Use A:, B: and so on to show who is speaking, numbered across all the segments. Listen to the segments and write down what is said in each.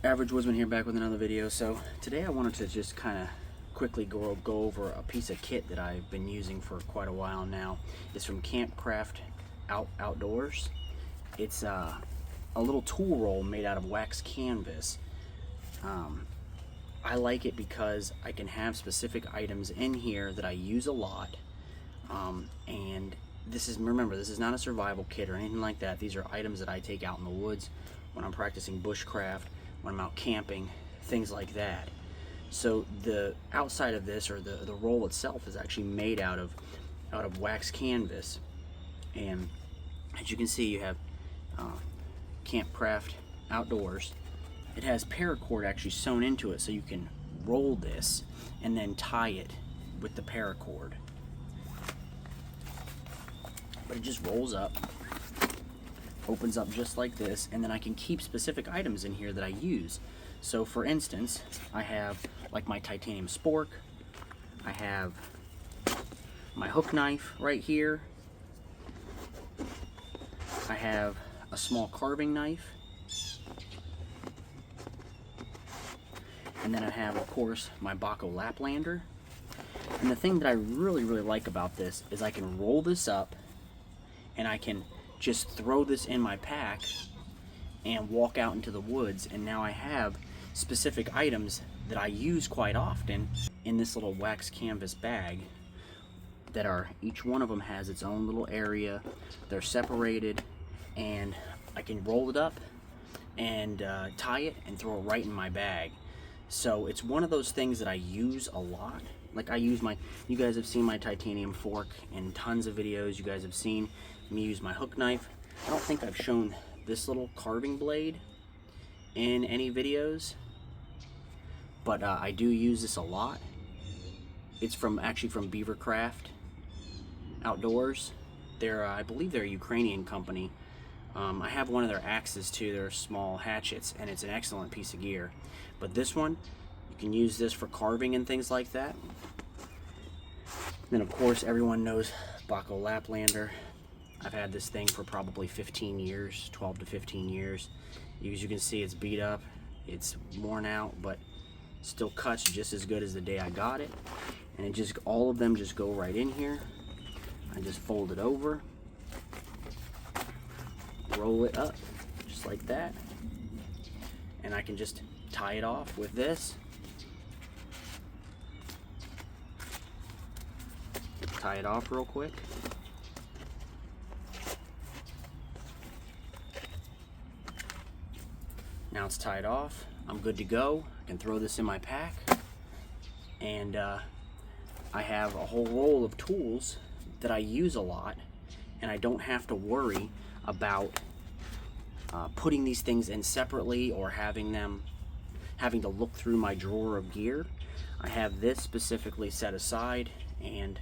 A: Average Woodsman here, back with another video. So today I wanted to just kind of quickly go over a piece of kit that I've been using for quite a while now. It's from Campcraft Outdoors. It's a little tool roll made out of wax canvas. I like it because I can have specific items in here that I use a lot, and remember, this is not a survival kit or anything like that. These are items that I take out in the woods when I'm practicing bushcraft, when I'm out camping, things like that. So the outside of this, or the roll itself, is actually made out of wax canvas. And as you can see, you have Campcraft Outdoors. It has paracord actually sewn into it, so you can roll this and then tie it with the paracord. But it just rolls up, opens up just like this, and then I can keep specific items in here that I use. So for instance, I have like my titanium spork, I have my hook knife right here, I have a small carving knife, and then I have, of course, my Baco Laplander. And the thing that I really like about this is I can roll this up and I can just throw this in my pack and walk out into the woods, and now I have specific items that I use quite often in this little wax canvas bag that are, each one of them has its own little area. They're separated, and I can roll it up and tie it and throw it right in my bag. So it's one of those things that I use a lot. Like you guys have seen my titanium fork in tons of videos. You guys have seen me use my hook knife. I don't think I've shown this little carving blade in any videos, but I do use this a lot. It's actually from Bushcraft Outdoors. I believe they're a Ukrainian company. I have one of their axes too. They're small hatchets, and it's an excellent piece of gear. But this one, you can use this for carving and things like that. Then of course everyone knows Baco Laplander. I've had this thing for probably 15 years, 12 to 15 years. As you can see, it's beat up, it's worn out, but still cuts just as good as the day I got it. And all of them just go right in here. I just fold it over, roll it up just like that, and I can just tie it off with this. Tie it off real quick. Now it's tied off. I'm good to go. I can throw this in my pack, and I have a whole roll of tools that I use a lot, and I don't have to worry about putting these things in separately or having to look through my drawer of gear. I have this specifically set aside and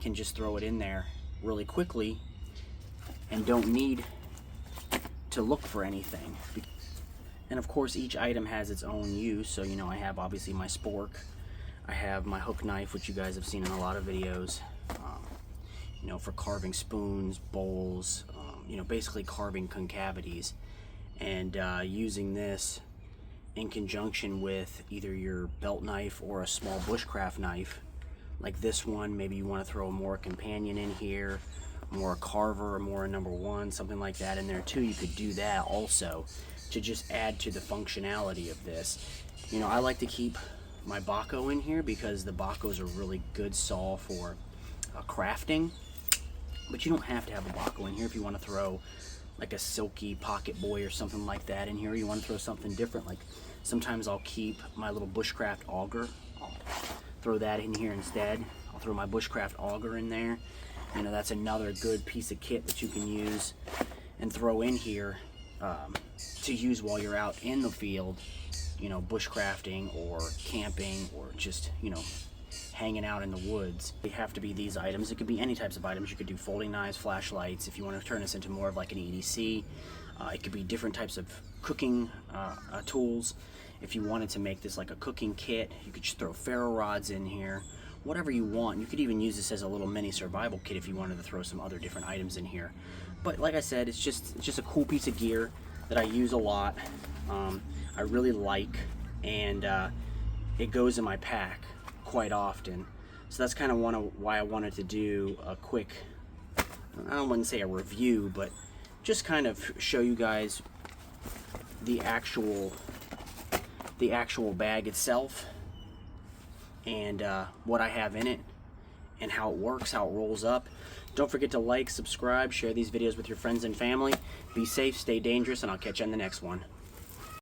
A: can just throw it in there really quickly and don't need to look for anything. And of course each item has its own use. So I have obviously my spork, I have my hook knife, which you guys have seen in a lot of videos, for carving spoons, bowls, basically carving concavities, and using this in conjunction with either your belt knife or a small bushcraft knife like this one. Maybe you want to throw more companion in here, more a carver, or more a number one, something like that in there too. You could do that also to just add to the functionality of this. I like to keep my Baco in here because the Bacos are really good saw for crafting, but you don't have to have a Baco in here. If you want to throw like a silky pocket boy or something like that in here, you want to throw something different, like sometimes I'll keep my little bushcraft auger. I'll throw that in here instead. I'll throw my bushcraft auger in there. That's another good piece of kit that you can use and throw in here to use while you're out in the field, bushcrafting or camping, or just hanging out in the woods. They have to be these items. It could be any types of items. You could do folding knives, flashlights. If you want to turn this into more of like an EDC, it could be different types of cooking tools. If you wanted to make this like a cooking kit, you could just throw ferro rods in here, whatever you want. You could even use this as a little mini survival kit if you wanted to throw some other different items in here. But like I said, it's just a cool piece of gear that I use a lot. I really like, and it goes in my pack quite often. So that's kind of why I wanted to do a quick, I wouldn't say a review, but just kind of show you guys the actual bag itself, and what I have in it, and how it works, how it rolls up. Don't forget to like, subscribe, share these videos with your friends and family. Be safe, stay dangerous, and I'll catch you on the next one.